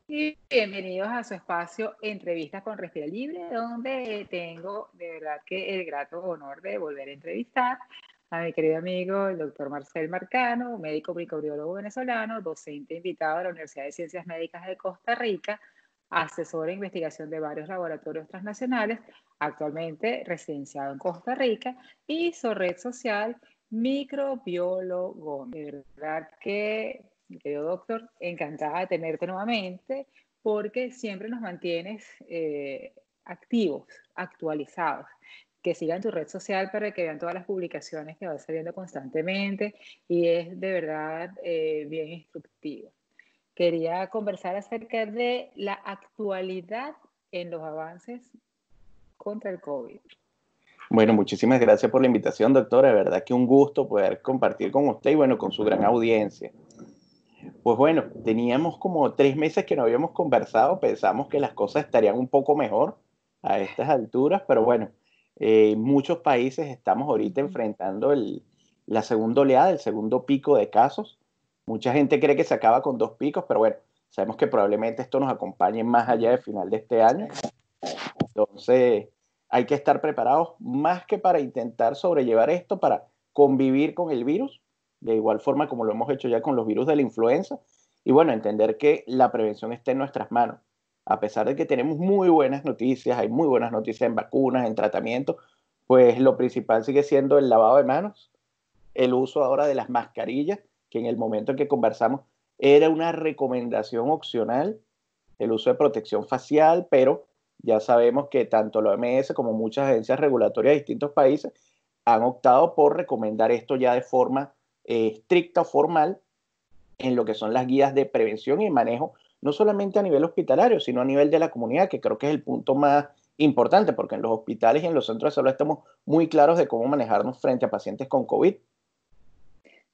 Y bienvenidos a su espacio Entrevistas con Respira Libre, donde tengo de verdad que el grato honor de volver a entrevistar a mi querido amigo, el doctor Marcel Marcano, médico microbiólogo venezolano, docente invitado de la Universidad de Ciencias Médicas de Costa Rica, asesor de investigación de varios laboratorios transnacionales, actualmente residenciado en Costa Rica, y su red social microbiólogo. De verdad que mi querido doctor, encantada de tenerte nuevamente porque siempre nos mantienes activos, actualizados. Que sigan tu red social para que vean todas las publicaciones que van saliendo constantemente y es de verdad bien instructivo. Quería conversar acerca de la actualidad en los avances contra el COVID. Bueno, muchísimas gracias por la invitación, doctora. De verdad que un gusto poder compartir con usted y bueno, con su gran audiencia. Pues bueno, teníamos como 3 meses que no habíamos conversado, pensamos que las cosas estarían un poco mejor a estas alturas, pero bueno, muchos países estamos ahorita enfrentando la segunda oleada, el segundo pico de casos. Mucha gente cree que se acaba con 2 picos, pero bueno, sabemos que probablemente esto nos acompañe más allá del final de este año. Entonces, hay que estar preparados más que para intentar sobrellevar esto, para convivir con el virus, de igual forma como lo hemos hecho ya con los virus de la influenza, y bueno, entender que la prevención está en nuestras manos. A pesar de que tenemos muy buenas noticias, hay muy buenas noticias en vacunas, en tratamiento, pues lo principal sigue siendo el lavado de manos, el uso ahora de las mascarillas, que en el momento en que conversamos era una recomendación opcional, el uso de protección facial, pero ya sabemos que tanto la OMS como muchas agencias regulatorias de distintos países han optado por recomendar esto ya de forma estricta o formal en lo que son las guías de prevención y manejo, no solamente a nivel hospitalario, sino a nivel de la comunidad, que creo que es el punto más importante, porque en los hospitales y en los centros de salud estamos muy claros de cómo manejarnos frente a pacientes con COVID.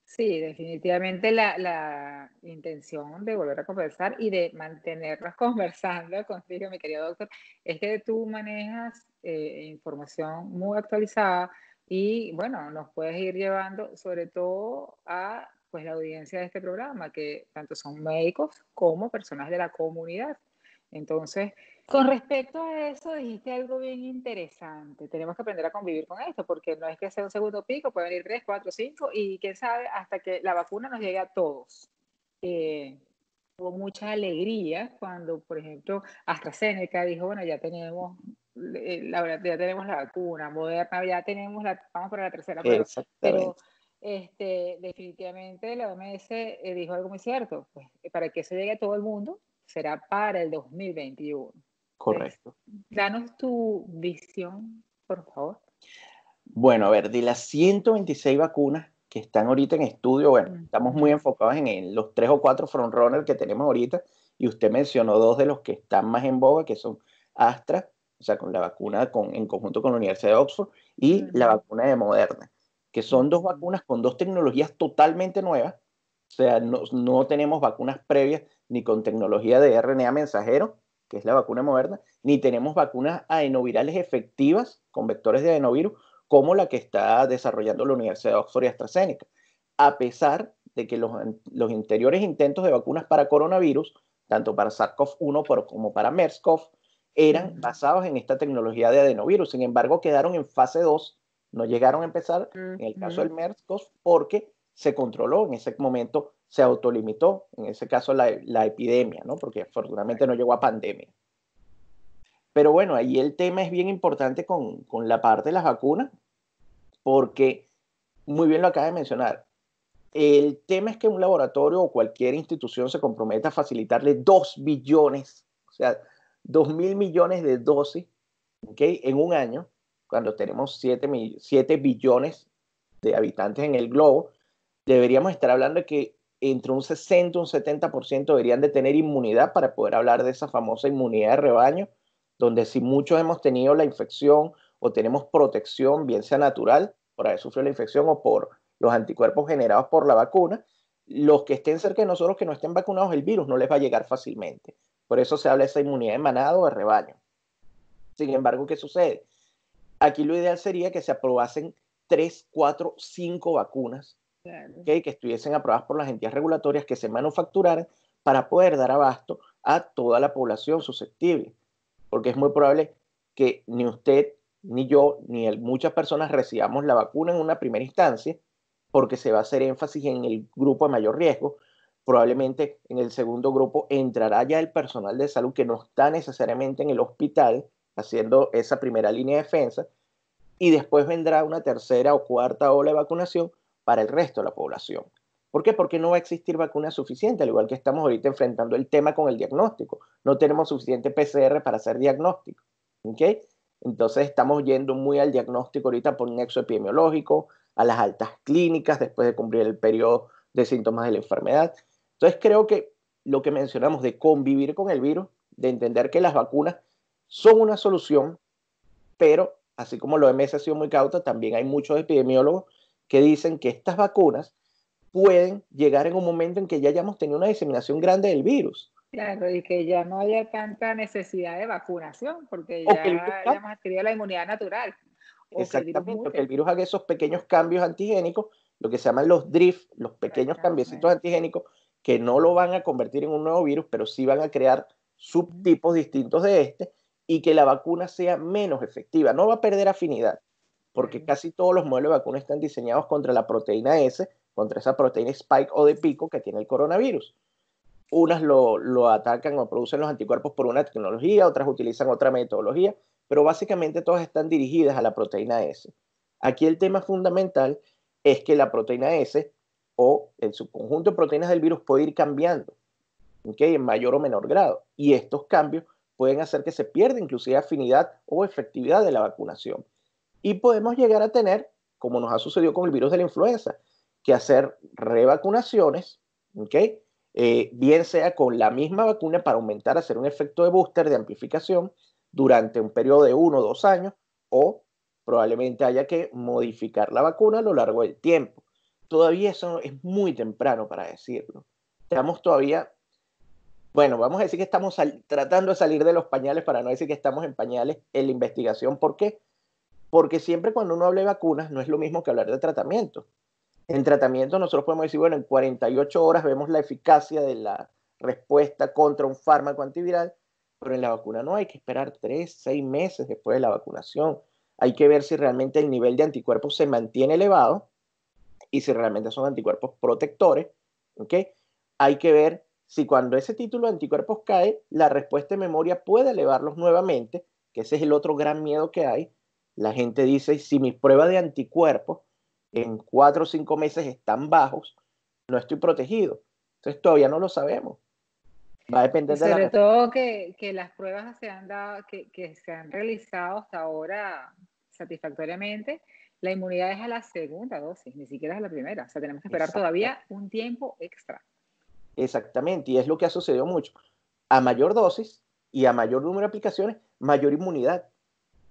Sí, definitivamente la intención de volver a conversar y de mantenernos conversando contigo, mi querido doctor, es que tú manejas información muy actualizada y, bueno, nos puedes ir llevando sobre todo a pues, la audiencia de este programa, que tanto son médicos como personas de la comunidad. Entonces, con respecto a eso, dijiste algo bien interesante. Tenemos que aprender a convivir con esto, porque no es que sea un segundo pico, pueden ir 3, 4, 5, y quién sabe, hasta que la vacuna nos llegue a todos. Eh, Hubo mucha alegría cuando, por ejemplo, AstraZeneca dijo, bueno, ya tenemos, ya tenemos la vacuna, Moderna, ya tenemos vamos para la tercera prueba, pero Exactamente, definitivamente la OMS dijo algo muy cierto, pues para que eso llegue a todo el mundo será para el 2021. Entonces, correcto. danos tu visión, por favor. Bueno, a ver, de las 126 vacunas que están ahorita en estudio, bueno, estamos muy Ujú. enfocados en los 3 o 4 frontrunners que tenemos ahorita, y usted mencionó dos de los que están más en boga, que son Astra, o sea, con la vacuna en conjunto con la Universidad de Oxford, y la Ujú. vacuna de Moderna, que son dos Ujú. vacunas con dos tecnologías totalmente nuevas, o sea, no tenemos vacunas previas ni con tecnología de RNA mensajero, que es la vacuna Moderna, ni tenemos vacunas adenovirales efectivas con vectores de adenovirus, como la que está desarrollando la Universidad de Oxford y AstraZeneca, a pesar de que los anteriores intentos de vacunas para coronavirus, tanto para SARS-CoV-1 como para MERS-CoV, eran Ujú. basados en esta tecnología de adenovirus. Sin embargo, quedaron en fase 2, no llegaron a empezar, en el caso del Ujú. MERS-CoV, porque se controló, en ese momento se autolimitó, en ese caso la epidemia, ¿no? Porque afortunadamente no llegó a pandemia. Pero bueno, ahí el tema es bien importante con la parte de las vacunas, porque muy bien lo acaba de mencionar. El tema es que un laboratorio o cualquier institución se comprometa a facilitarle 2 billones, o sea, 2.000 millones de dosis, ¿okay? En un año, cuando tenemos 7 billones de habitantes en el globo, deberíamos estar hablando de que entre un 60 y un 70% deberían de tener inmunidad para poder hablar de esa famosa inmunidad de rebaño, donde si muchos hemos tenido la infección o tenemos protección, bien sea natural, por haber sufrido la infección o por los anticuerpos generados por la vacuna, los que estén cerca de nosotros que no estén vacunados, el virus no les va a llegar fácilmente. Por eso se habla de esa inmunidad de manada o de rebaño. Sin embargo, ¿qué sucede? Aquí lo ideal sería que se aprobasen 3, 4, 5 vacunas, Claro. ¿okay? Que estuviesen aprobadas por las entidades regulatorias, que se manufacturaran para poder dar abasto a toda la población susceptible, porque es muy probable que ni usted, ni yo, muchas personas recibamos la vacuna en una primera instancia, porque se va a hacer énfasis en el grupo de mayor riesgo. Probablemente en el segundo grupo entrará ya el personal de salud que no está necesariamente en el hospital haciendo esa primera línea de defensa, y después vendrá una tercera o cuarta ola de vacunación para el resto de la población. ¿Por qué? Porque no va a existir vacuna suficiente, al igual que estamos ahorita enfrentando el tema con el diagnóstico. No tenemos suficiente PCR para hacer diagnóstico. ¿Okay? Entonces estamos yendo muy al diagnóstico ahorita por un nexo epidemiológico, a las altas clínicas después de cumplir el periodo de síntomas de la enfermedad. Entonces creo que lo que mencionamos de convivir con el virus, de entender que las vacunas son una solución, pero así como la OMS ha sido muy cauta, también hay muchos epidemiólogos que dicen que estas vacunas pueden llegar en un momento en que ya hayamos tenido una diseminación grande del virus. Claro, y que ya no haya tanta necesidad de vacunación, porque O que el virus ya hayamos adquirido la inmunidad natural, o que el virus exactamente, o que el mute. virus haga esos pequeños cambios antigénicos, lo que se llaman los drift, los pequeños cambiecitos Exactamente. antigénicos, que no lo van a convertir en un nuevo virus, pero sí van a crear subtipos distintos de este, y que la vacuna sea menos efectiva. No va a perder afinidad, porque Claro. casi todos los modelos de vacuna están diseñados contra la proteína S, contra esa proteína spike o de pico que tiene el coronavirus. Unas lo atacan o producen los anticuerpos por una tecnología, otras utilizan otra metodología, pero básicamente todas están dirigidas a la proteína S. Aquí el tema fundamental es que la proteína S o el subconjunto de proteínas del virus puede ir cambiando, ¿okay? En mayor o menor grado. Y estos cambios pueden hacer que se pierda inclusive afinidad o efectividad de la vacunación. Y podemos llegar a tener, como nos ha sucedido con el virus de la influenza, que hacer revacunaciones, ¿okay? Bien sea con la misma vacuna para aumentar, hacer un efecto de booster, de amplificación, durante un periodo de 1 o 2 años, o probablemente haya que modificar la vacuna a lo largo del tiempo. Todavía eso es muy temprano para decirlo. Estamos todavía, bueno, vamos a decir que estamos tratando de salir de los pañales para no decir que estamos en pañales en la investigación. ¿Por qué? Porque siempre cuando uno habla de vacunas no es lo mismo que hablar de tratamiento. En tratamiento nosotros podemos decir, bueno, en 48 horas vemos la eficacia de la respuesta contra un fármaco antiviral, pero en la vacuna no, hay que esperar 3, 6 meses después de la vacunación. Hay que ver si realmente el nivel de anticuerpos se mantiene elevado y si realmente son anticuerpos protectores, ¿ok? Hay que ver si cuando ese título de anticuerpos cae, la respuesta de memoria puede elevarlos nuevamente, que ese es el otro gran miedo que hay. La gente dice, si mis pruebas de anticuerpos en 4 o 5 meses están bajos, no estoy protegido. Entonces todavía no lo sabemos. Va a Y depender de la sobre respuesta. todo que las pruebas se han dado, que se han realizado hasta ahora satisfactoriamente, la inmunidad es a la segunda dosis, ni siquiera es a la primera. O sea, tenemos que esperar Exactamente. todavía un tiempo extra. Exactamente, y es lo que ha sucedido mucho. A mayor dosis y a mayor número de aplicaciones, mayor inmunidad.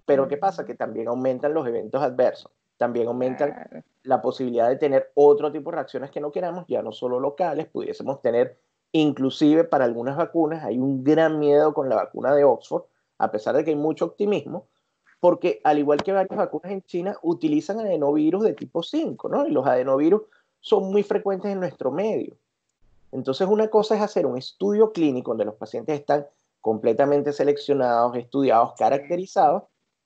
Pero ¿qué pasa? Ujú. Que también aumentan los eventos adversos, también aumentan Claro. la posibilidad de tener otro tipo de reacciones que no queramos, ya no solo locales, pudiésemos tener, inclusive para algunas vacunas, hay un gran miedo con la vacuna de Oxford, a pesar de que hay mucho optimismo, porque al igual que varias vacunas en China, utilizan adenovirus de tipo 5, ¿no? Y los adenovirus son muy frecuentes en nuestro medio. Entonces, una cosa es hacer un estudio clínico donde los pacientes están completamente seleccionados, estudiados, Sí. caracterizados,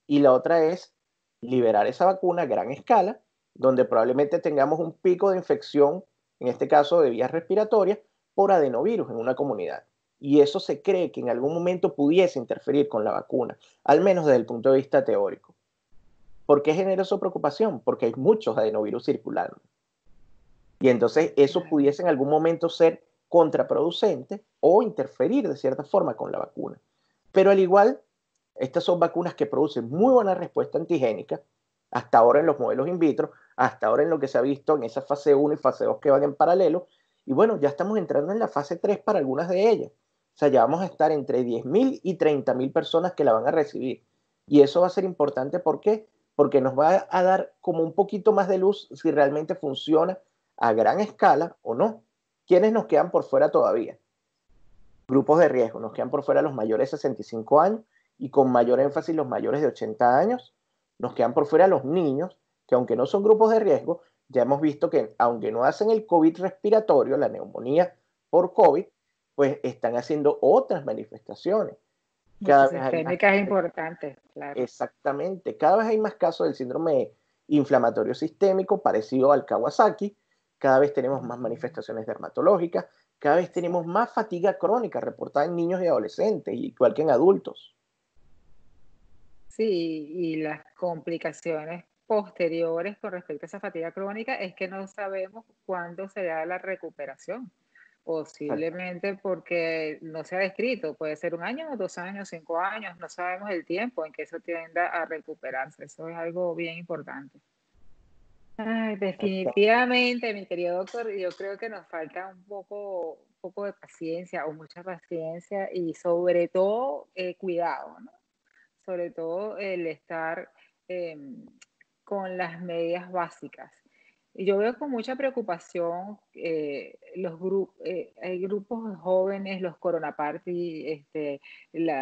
y la otra es liberar esa vacuna a gran escala, donde probablemente tengamos un pico de infección, en este caso de vías respiratorias, por adenovirus en una comunidad. Y eso se cree que en algún momento pudiese interferir con la vacuna, al menos desde el punto de vista teórico. ¿Por qué genera eso preocupación? Porque hay muchos adenovirus circulando. Y entonces eso Claro. pudiese en algún momento ser contraproducente o interferir de cierta forma con la vacuna. Pero al igual, estas son vacunas que producen muy buena respuesta antigénica, hasta ahora en los modelos in vitro, hasta ahora en lo que se ha visto en esa fase 1 y fase 2 que van en paralelo, y bueno, ya estamos entrando en la fase 3 para algunas de ellas. O sea, ya vamos a estar entre 10.000 y 30.000 personas que la van a recibir. Y eso va a ser importante, ¿por qué? Porque nos va a dar como un poquito más de luz si realmente funciona a gran escala o no. ¿Quiénes nos quedan por fuera todavía? Grupos de riesgo, nos quedan por fuera los mayores de 65 años y con mayor énfasis los mayores de 80 años. Nos quedan por fuera los niños, que aunque no son grupos de riesgo, ya hemos visto que aunque no hacen el COVID respiratorio, la neumonía por COVID, pues están haciendo otras manifestaciones. Cada vez hay más, Multisistémicas importantes, claro. exactamente, cada vez hay más casos del síndrome inflamatorio sistémico parecido al Kawasaki, cada vez tenemos más manifestaciones dermatológicas, cada vez tenemos más fatiga crónica reportada en niños y adolescentes, igual que en adultos. Sí, y las complicaciones posteriores con respecto a esa fatiga crónica es que no sabemos cuándo será la recuperación. Exacto. Posiblemente porque no se ha descrito, puede ser 1 año, 2 años, 5 años, no sabemos el tiempo en que eso tienda a recuperarse. Eso es algo bien importante. Ay, definitivamente, mi querido doctor, yo creo que nos falta un poco de paciencia o mucha paciencia y sobre todo cuidado, ¿no? Sobre todo el estar em, con las medidas básicas. Y yo veo con mucha preocupación hay grupos de jóvenes, los Corona Party,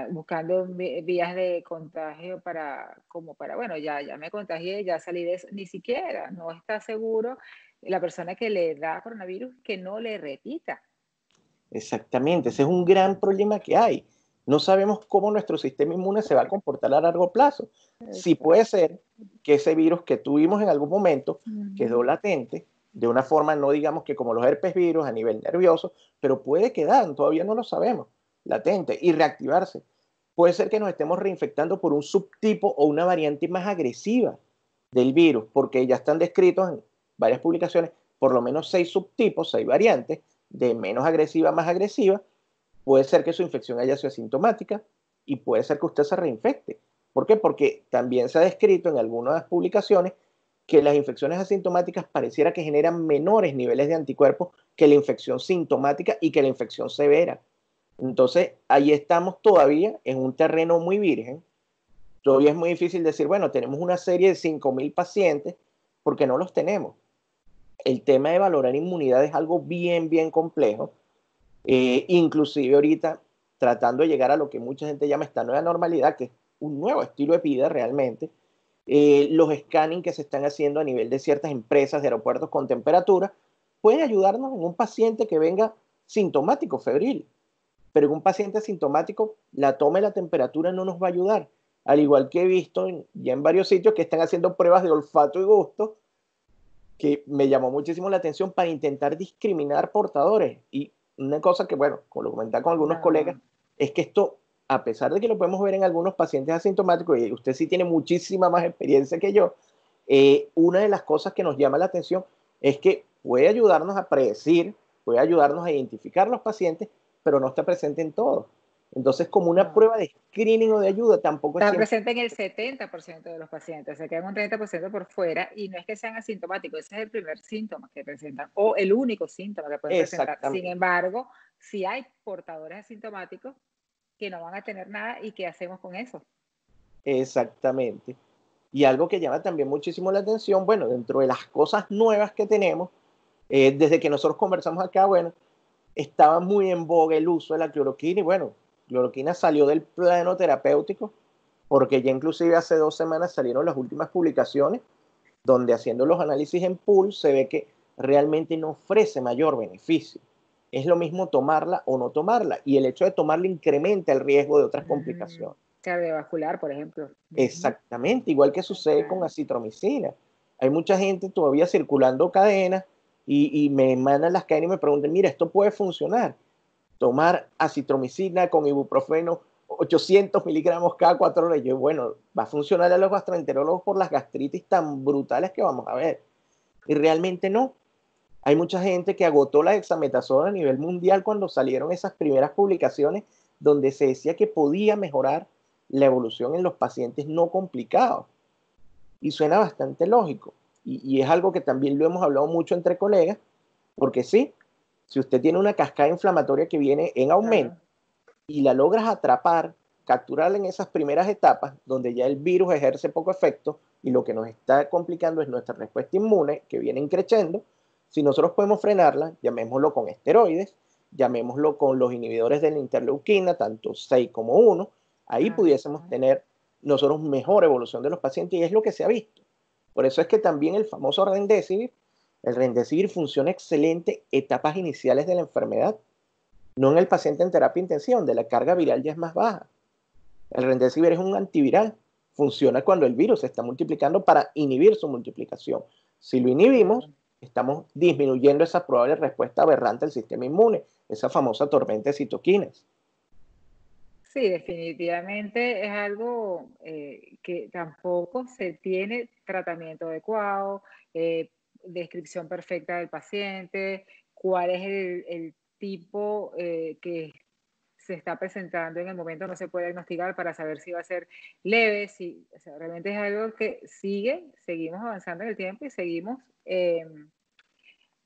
buscando vías de contagio como para, bueno, ya me contagié, ya salí de eso. Ni siquiera, no está seguro la persona que le da coronavirus que no le repita. Exactamente, ese es un gran problema que hay. No sabemos cómo nuestro sistema inmune se va a comportar a largo plazo. Sí puede Exacto. ser que ese virus que tuvimos en algún momento quedó Ujú. latente, de una forma no digamos que como los herpes virus a nivel nervioso, pero puede quedar, todavía no lo sabemos, latente y reactivarse. Puede ser que nos estemos reinfectando por un subtipo o una variante más agresiva del virus, porque ya están descritos en varias publicaciones por lo menos 6 subtipos, 6 variantes, de menos agresiva a más agresiva. Puede ser que su infección haya sido asintomática y puede ser que usted se reinfecte. ¿Por qué? Porque también se ha descrito en algunas publicaciones que las infecciones asintomáticas pareciera que generan menores niveles de anticuerpos que la infección sintomática y que la infección severa. Entonces, ahí estamos todavía en un terreno muy virgen. Todavía es muy difícil decir, bueno, tenemos una serie de 5.000 pacientes, porque no los tenemos. El tema de valorar inmunidad es algo bien, bien complejo. Inclusive ahorita tratando de llegar a lo que mucha gente llama esta nueva normalidad, que es un nuevo estilo de vida realmente. Los scanning que se están haciendo a nivel de ciertas empresas de aeropuertos con temperatura pueden ayudarnos en un paciente que venga sintomático, febril, pero en un paciente asintomático la toma de la temperatura no nos va a ayudar. Al igual que he visto ya en varios sitios que están haciendo pruebas de olfato y gusto, que me llamó muchísimo la atención para intentar discriminar portadores. Y una cosa que, bueno, como lo comentaba con algunos colegas, No. es que esto, a pesar de que lo podemos ver en algunos pacientes asintomáticos, y usted sí tiene muchísima más experiencia que yo, una de las cosas que nos llama la atención es que puede ayudarnos a predecir, puede ayudarnos a identificar los pacientes, pero no está presente en todos. Entonces, como una No, prueba de screening o de ayuda, tampoco es está siempre presente en el 70% de los pacientes, se quedan un 30% por fuera y no es que sean asintomáticos, ese es el primer síntoma que presentan o el único síntoma que pueden presentar. Sin exactamente. embargo, si hay portadores asintomáticos que no van a tener nada y ¿qué hacemos con eso? Exactamente. Y algo que llama también muchísimo la atención, bueno, dentro de las cosas nuevas que tenemos, desde que nosotros conversamos acá, bueno, estaba muy en boga el uso de la cloroquina y bueno, cloroquina salió del plano terapéutico porque ya inclusive hace 2 semanas salieron las últimas publicaciones donde haciendo los análisis en pool se ve que realmente no ofrece mayor beneficio. Es lo mismo tomarla o no tomarla y el hecho de tomarla incrementa el riesgo de otras Mm, complicaciones. cardiovascular, por ejemplo. Ujú. Exactamente, igual que sucede con Acá. acitromicina. Hay mucha gente todavía circulando cadenas y me mandan las cadenas y me preguntan, mira, esto puede funcionar. Tomar acitromicina con ibuprofeno 800 miligramos cada 4 horas. Yo, bueno, va a funcionar a los gastroenterólogos por las gastritis tan brutales que vamos a ver. Y realmente no. Hay mucha gente que agotó la dexametasona a nivel mundial cuando salieron esas primeras publicaciones donde se decía que podía mejorar la evolución en los pacientes no complicados. Y suena bastante lógico. Y es algo que también lo hemos hablado mucho entre colegas, porque sí, si usted tiene una cascada inflamatoria que viene en aumento Claro. y la logras atrapar, capturarla en esas primeras etapas, donde ya el virus ejerce poco efecto y lo que nos está complicando es nuestra respuesta inmune, que viene creciendo, si nosotros podemos frenarla, llamémoslo con esteroides, llamémoslo con los inhibidores de la interleuquina, tanto 6 como 1, ahí pudiésemos Ajá. tener nosotros mejor evolución de los pacientes y es lo que se ha visto. Por eso es que también el remdesivir funciona excelente etapas iniciales de la enfermedad. no en el paciente en terapia intensiva, donde la carga viral ya es más baja. El Remdesivir es un antiviral, funciona cuando el virus se está multiplicando para inhibir su multiplicación. Si lo inhibimos, Claro. estamos disminuyendo esa probable respuesta aberrante del sistema inmune, esa famosa tormenta de citoquinas. Sí, definitivamente es algo que tampoco se tiene tratamiento adecuado, descripción perfecta del paciente, cuál es el tipo que se está presentando en el momento, no se puede diagnosticar para saber si va a ser leve, si, o sea, realmente es algo que seguimos avanzando en el tiempo y seguimos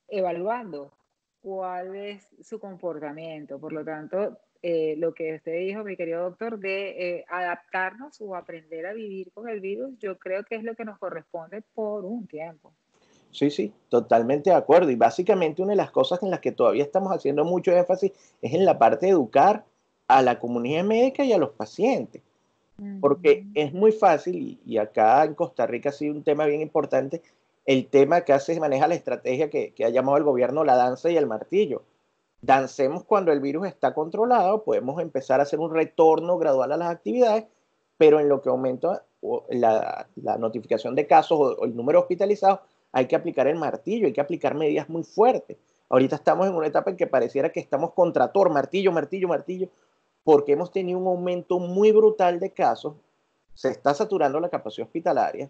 evaluando cuál es su comportamiento. Por lo tanto, lo que usted dijo, mi querido doctor, de adaptarnos o aprender a vivir con el virus, yo creo que es lo que nos corresponde por un tiempo. Sí, sí, totalmente de acuerdo. Y básicamente una de las cosas en las que todavía estamos haciendo mucho énfasis es en la parte de educar a la comunidad médica y a los pacientes. Porque Ujú. es muy fácil, y acá en Costa Rica ha sido un tema bien importante, el tema que hace maneja la estrategia que ha llamado el gobierno la danza y el martillo. Dancemos cuando el virus está controlado, podemos empezar a hacer un retorno gradual a las actividades, pero en lo que aumenta la notificación de casos o el número de hospitalizados, hay que aplicar el martillo, hay que aplicar medidas muy fuertes. Ahorita estamos en una etapa en que pareciera que estamos contra Thor, martillo, martillo, martillo, porque hemos tenido un aumento muy brutal de casos, se está saturando la capacidad hospitalaria,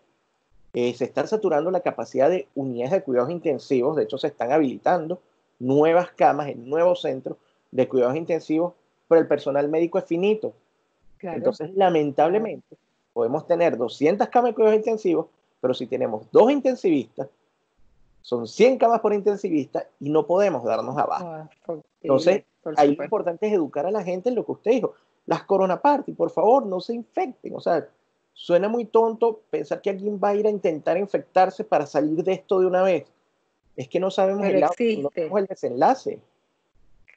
se está saturando la capacidad de unidades de cuidados intensivos, de hecho se están habilitando nuevas camas en nuevos centros de cuidados intensivos, pero el personal médico es finito. Claro, Entonces, claro. lamentablemente, podemos tener 200 camas de cuidados intensivos, pero si tenemos dos intensivistas, son 100 camas por intensivista y no podemos darnos abasto. No, es Entonces, factible, por ahí lo supuesto. importante es educar a la gente en lo que usted dijo. Las corona party, por favor, no se infecten. O sea, suena muy tonto pensar que alguien va a ir a intentar infectarse para salir de esto de una vez. Es que no sabemos Pero el outcome, no existe, sabemos el desenlace.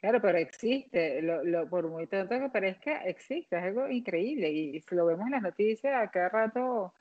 claro, pero existe. Por muy tonto que parezca, existe. Es algo increíble. Y lo vemos en las noticias a cada rato.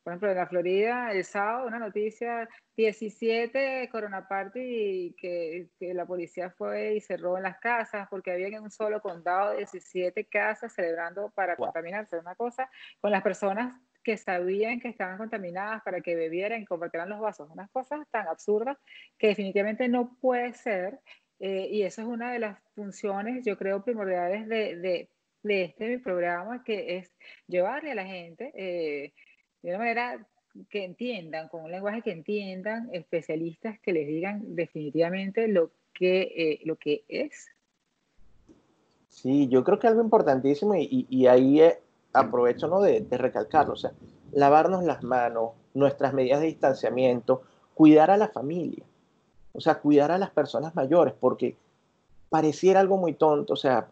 Por ejemplo, en la Florida, el sábado, una noticia, 17 Corona Party, que la policía fue y cerró en las casas, porque había en un solo condado 17 casas celebrando para Wow. contaminarse. Una cosa con las personas que sabían que estaban contaminadas para que bebieran y compartieran los vasos. Unas cosas tan absurdas que definitivamente no puede ser. Y eso es una de las funciones, yo creo, primordiales de este mi programa, que es llevarle a la gente. De una manera que entiendan, con un lenguaje que entiendan, especialistas que les digan definitivamente lo que es. Sí, yo creo que algo importantísimo y ahí aprovecho, ¿no? de recalcarlo, o sea, lavarnos las manos, nuestras medidas de distanciamiento, cuidar a la familia, o sea, cuidar a las personas mayores, porque pareciera algo muy tonto, o sea,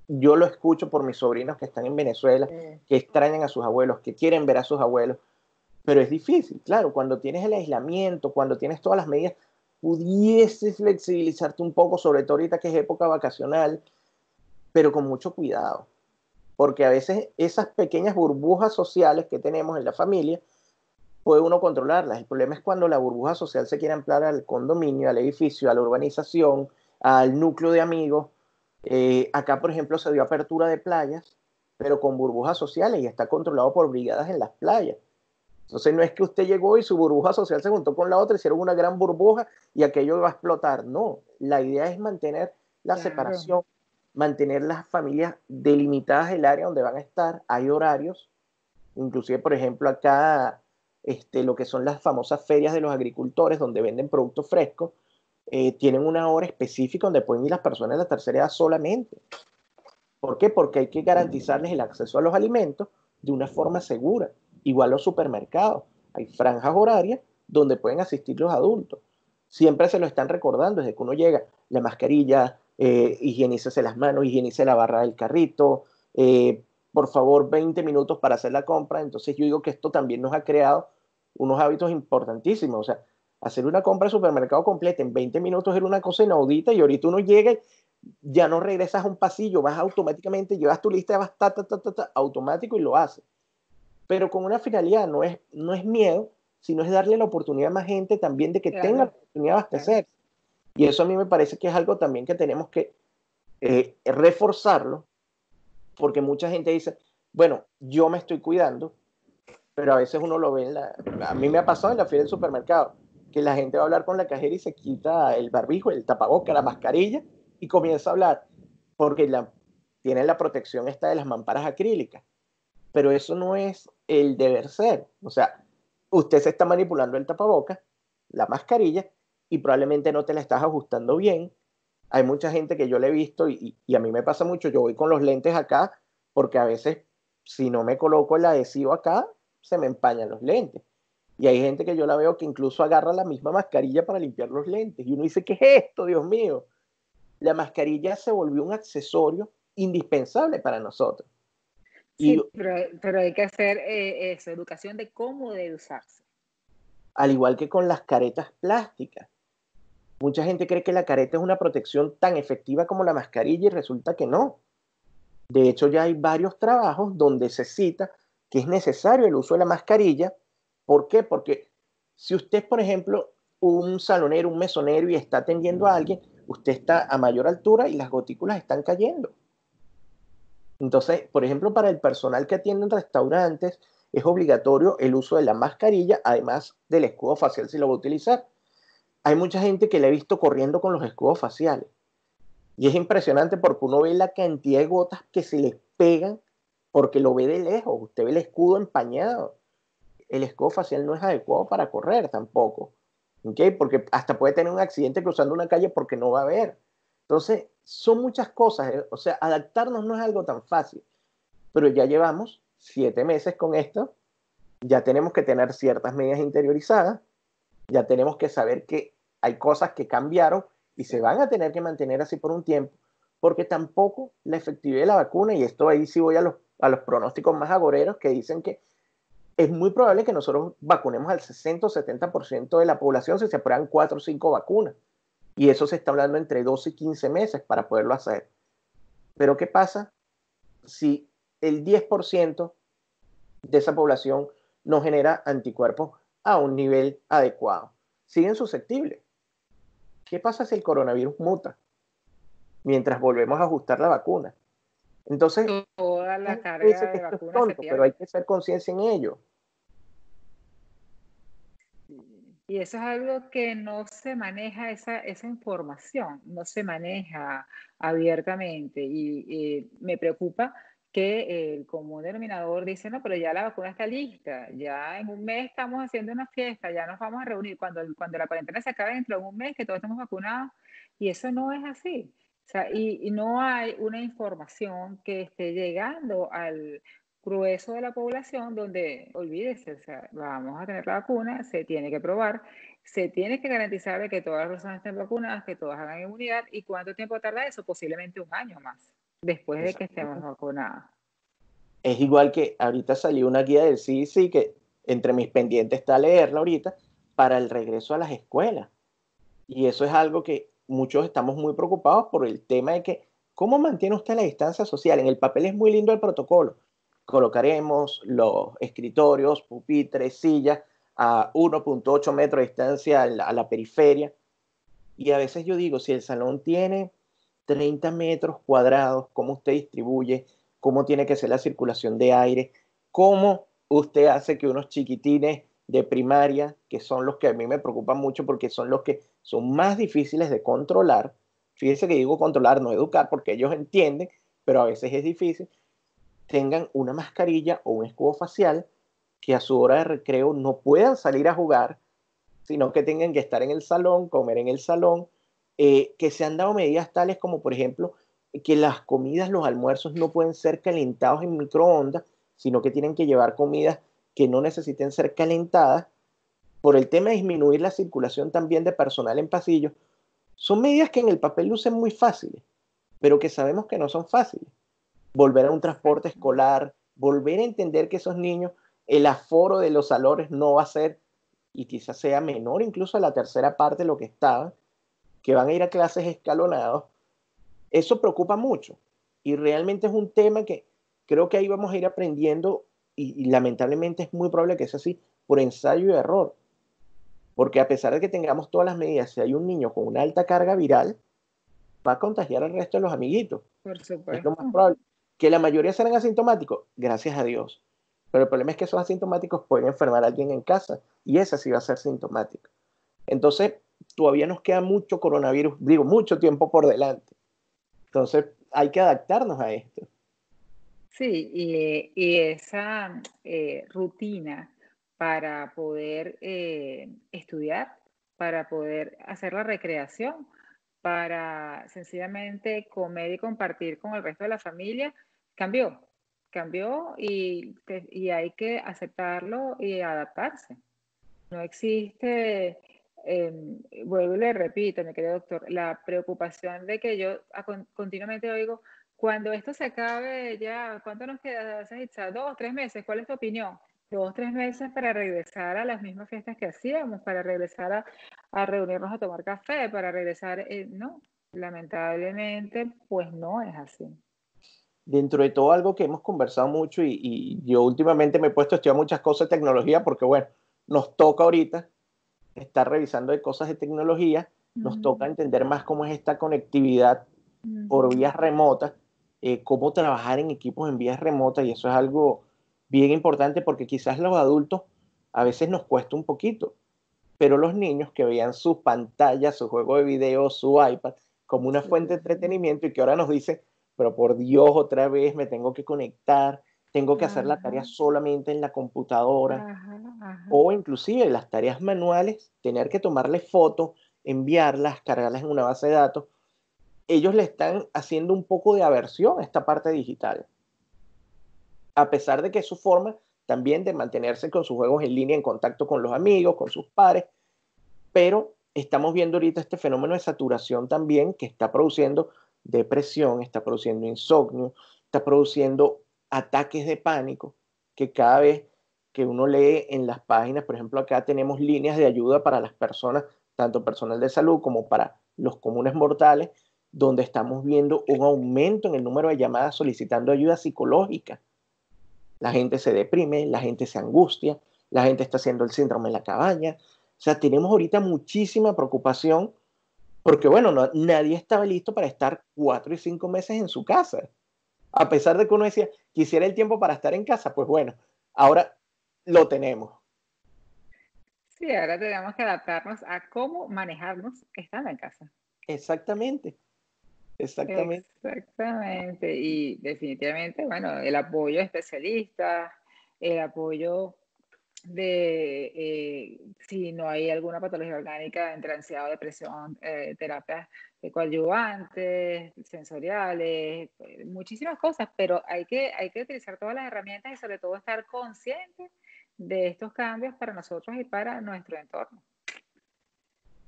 yo lo escucho por mis sobrinos que están en Venezuela, que extrañan a sus abuelos, que quieren ver a sus abuelos, pero es difícil, claro, cuando tienes el aislamiento, cuando tienes todas las medidas, pudieses flexibilizarte un poco, sobre todo ahorita que es época vacacional, pero con mucho cuidado, porque a veces esas pequeñas burbujas sociales que tenemos en la familia, puede uno controlarlas. El problema es cuando la burbuja social se quiere ampliar al condominio, al edificio, a la urbanización, al núcleo de amigos. Acá, por ejemplo, se dio apertura de playas, pero con burbujas sociales y está controlado por brigadas en las playas. Entonces no es que usted llegó y su burbuja social se juntó con la otra, hicieron una gran burbuja y aquello va a explotar. No, la idea es mantener la Claro, separación, mantener las familias delimitadas del área donde van a estar. Hay horarios, inclusive, por ejemplo, acá lo que son las famosas ferias de los agricultores, donde venden productos frescos, tienen una hora específica donde pueden ir las personas de la tercera edad solamente. ¿Por qué? Porque hay que garantizarles el acceso a los alimentos de una forma segura. Igual los supermercados. Hay franjas horarias donde pueden asistir los adultos. Siempre se lo están recordando desde que uno llega. La mascarilla, higienícese las manos, higienice la barra del carrito, por favor 20 minutos para hacer la compra. Entonces yo digo que esto también nos ha creado unos hábitos importantísimos. O sea, hacer una compra de supermercado completa en 20 minutos era una cosa inaudita y ahorita uno llega, ya no regresas a un pasillo, vas automáticamente, llevas tu lista, vas automático y lo haces. Pero con una finalidad, no es miedo, sino es darle la oportunidad a más gente también de que tenga la claro, oportunidad de claro. abastecer. Y eso a mí me parece que es algo también que tenemos que reforzarlo, porque mucha gente dice, bueno, yo me estoy cuidando, pero a veces uno lo ve a mí me ha pasado en la fila del supermercado, que la gente va a hablar con la cajera y se quita el barbijo, el tapaboca, la mascarilla y comienza a hablar, porque tiene la protección esta de las mamparas acrílicas, pero eso no es el deber ser. O sea, usted se está manipulando el tapaboca, la mascarilla, y probablemente no te la estás ajustando bien. Hay mucha gente que yo le he visto y a mí me pasa mucho, yo voy con los lentes acá, porque a veces si no me coloco el adhesivo acá, se me empañan los lentes. Y hay gente que yo la veo que incluso agarra la misma mascarilla para limpiar los lentes. Y uno dice, ¿qué es esto, Dios mío? La mascarilla se volvió un accesorio indispensable para nosotros. Y Sí, pero hay que hacer eso, educación de cómo debe usarse. al igual que con las caretas plásticas, mucha gente cree que la careta es una protección tan efectiva como la mascarilla y resulta que no. De hecho, ya hay varios trabajos donde se cita que es necesario el uso de la mascarilla. ¿Por qué? Porque si usted es, por ejemplo, un salonero, un mesonero y está atendiendo a alguien, usted está a mayor altura y las gotículas están cayendo. Entonces, por ejemplo, para el personal que atiende en restaurantes, es obligatorio el uso de la mascarilla, además del escudo facial si lo va a utilizar. Hay mucha gente que le he visto corriendo con los escudos faciales. Y es impresionante porque uno ve la cantidad de gotas que se les pegan porque lo ve de lejos. Usted ve el escudo empañado. El escudo facial no es adecuado para correr tampoco. ¿Okay? Porque hasta puede tener un accidente cruzando una calle porque no va a ver. Entonces, son muchas cosas. O sea, adaptarnos no es algo tan fácil. Pero ya llevamos 7 meses con esto. Ya tenemos que tener ciertas medidas interiorizadas. Ya tenemos que saber que hay cosas que cambiaron y se van a tener que mantener así por un tiempo, porque tampoco la efectividad de la vacuna, y esto ahí sí voy a los pronósticos más agoreros que dicen que es muy probable que nosotros vacunemos al 60 o 70% de la población si se aprueban 4 o 5 vacunas. Y eso se está hablando entre 12 y 15 meses para poderlo hacer. Pero ¿qué pasa si el 10% de esa población no genera anticuerpos a un nivel adecuado? Siguen susceptibles. ¿Qué pasa si el coronavirus muta mientras volvemos a ajustar la vacuna? Entonces, Toda la la gente dice carga que de esto es vacunas se tonto, pero hay pierde. que hacer conciencia en ello. Y eso es algo que no se maneja, esa información, no se maneja abiertamente. Y me preocupa que el común denominador dice, no, pero ya la vacuna está lista, ya en un mes estamos haciendo una fiesta, ya nos vamos a reunir cuando la cuarentena se acabe dentro de un mes, que todos estamos vacunados. Y eso no es así. O sea, y no hay una información que esté llegando al grueso de la población donde, olvídese, o sea, vamos a tener la vacuna, se tiene que probar, se tiene que garantizar de que todas las personas estén vacunadas, que todas hagan inmunidad. ¿Y cuánto tiempo tarda eso? Posiblemente un año más, después de que estemos Exactamente. vacunados. Es igual que ahorita salió una guía del CDC que entre mis pendientes está leerla ahorita para el regreso a las escuelas. Y eso es algo que muchos estamos muy preocupados por el tema de que, ¿cómo mantiene usted la distancia social? En el papel es muy lindo el protocolo. Colocaremos los escritorios, pupitres, sillas a 1.8 metros de distancia a la periferia. Y a veces yo digo, si el salón tiene 30 metros cuadrados, ¿cómo usted distribuye? ¿Cómo tiene que ser la circulación de aire? ¿Cómo usted hace que unos chiquitines de primaria, que son los que a mí me preocupan mucho porque son los que son más difíciles de controlar? Fíjese que digo controlar, no educar, porque ellos entienden, pero a veces es difícil, tengan una mascarilla o un escudo facial, que a su hora de recreo no puedan salir a jugar, sino que tengan que estar en el salón, comer en el salón, que se han dado medidas tales como, por ejemplo, que las comidas, los almuerzos no pueden ser calentados en microondas, sino que tienen que llevar comidas que no necesiten ser calentadas, por el tema de disminuir la circulación también de personal en pasillos. Son medidas que en el papel lucen muy fáciles, pero que sabemos que no son fáciles. Volver a un transporte escolar, volver a entender que esos niños, el aforo de los salones no va a ser, y quizás sea menor incluso a la tercera parte de lo que estaban, que van a ir a clases escalonados. Eso preocupa mucho y realmente es un tema que creo que ahí vamos a ir aprendiendo y lamentablemente es muy probable que sea así por ensayo y error, porque a pesar de que tengamos todas las medidas, si hay un niño con una alta carga viral, va a contagiar al resto de los amiguitos. Por Es lo más supuesto. probable. Que la mayoría serán asintomáticos, gracias a Dios. Pero el problema es que esos asintomáticos pueden enfermar a alguien en casa y esa sí va a ser sintomática. Entonces, todavía nos queda mucho coronavirus, digo, mucho tiempo por delante. Entonces, hay que adaptarnos a esto. Sí, y esa rutina para poder estudiar, para poder hacer la recreación, para sencillamente comer y compartir con el resto de la familia, cambió, cambió y hay que aceptarlo y adaptarse. No existe, vuelvo y le repito, mi querido doctor, la preocupación de que yo continuamente oigo, cuando esto se acabe ya, ¿cuánto nos queda, Sahitza? 2, 3 meses, ¿cuál es tu opinión? 2, 3 meses para regresar a las mismas fiestas que hacíamos, para regresar a reunirnos a tomar café, para regresar, no, lamentablemente, pues no es así. Dentro de todo algo que hemos conversado mucho y yo últimamente me he puesto a estudiar muchas cosas de tecnología porque, bueno, nos toca ahorita estar revisando de cosas de tecnología, nos toca Ujú, entender más cómo es esta conectividad por ujú. vías remotas, cómo trabajar en equipos en vías remotas, y eso es algo bien importante porque quizás los adultos a veces nos cuesta un poquito, pero los niños que veían sus pantallas, su juego de video, su iPad como una fuente de Sí. entretenimiento y que ahora nos dice, pero por Dios, otra vez me tengo que conectar, tengo que hacer la Ajá, tarea solamente en la computadora, ajá, ajá. o inclusive las tareas manuales, tener que tomarle fotos, enviarlas, cargarlas en una base de datos, ellos le están haciendo un poco de aversión a esta parte digital, a pesar de que es su forma también de mantenerse con sus juegos en línea en contacto con los amigos, con sus pares, pero estamos viendo ahorita este fenómeno de saturación también que está produciendo depresión, está produciendo insomnio, está produciendo ataques de pánico, que cada vez que uno lee en las páginas, por ejemplo, acá tenemos líneas de ayuda para las personas, tanto personal de salud como para los comunes mortales, donde estamos viendo un aumento en el número de llamadas solicitando ayuda psicológica. La gente se deprime, la gente se angustia, la gente está haciendo el síndrome de la cabaña. O sea, tenemos ahorita muchísima preocupación porque, bueno, nadie estaba listo para estar 4 y 5 meses en su casa. A pesar de que uno decía, quisiera el tiempo para estar en casa, pues bueno, ahora lo tenemos. Sí, ahora tenemos que adaptarnos a cómo manejarnos estando en casa. Exactamente, exactamente. Exactamente. Y definitivamente, bueno, el apoyo de especialistas, el apoyo de si no hay alguna patología orgánica, entre ansiedad o depresión, terapias de coadyuvantes, sensoriales, muchísimas cosas, pero hay que utilizar todas las herramientas y sobre todo estar conscientes de estos cambios para nosotros y para nuestro entorno.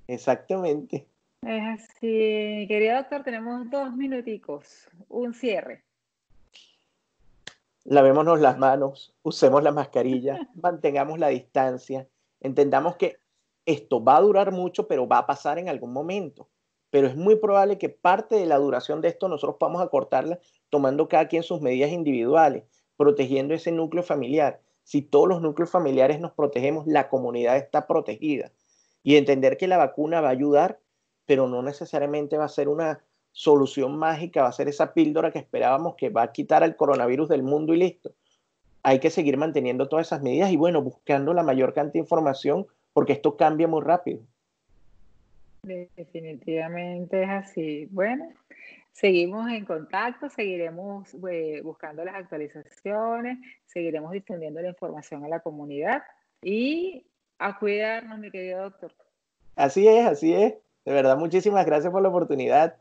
Exactamente. Es así, querido doctor, tenemos 2 minuticos, un cierre. Lavémonos las manos, usemos la mascarilla, mantengamos la distancia, entendamos que esto va a durar mucho, pero va a pasar en algún momento. Pero es muy probable que parte de la duración de esto nosotros podamos acortarla tomando cada quien sus medidas individuales, protegiendo ese núcleo familiar. Si todos los núcleos familiares nos protegemos, la comunidad está protegida. Y entender que la vacuna va a ayudar, pero no necesariamente va a ser una solución mágica, va a ser esa píldora que esperábamos que va a quitar al coronavirus del mundo y listo. Hay que seguir manteniendo todas esas medidas y bueno, buscando la mayor cantidad de información porque esto cambia muy rápido. Definitivamente es así. Bueno, seguimos en contacto, seguiremos buscando las actualizaciones, seguiremos difundiendo la información a la comunidad y a cuidarnos, mi querido doctor. Así es, así es. De verdad, muchísimas gracias por la oportunidad.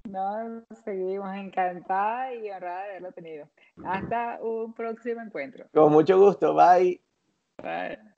No, seguimos encantada y honrada de haberlo tenido. Hasta un próximo encuentro. Con mucho gusto. Bye. Bye.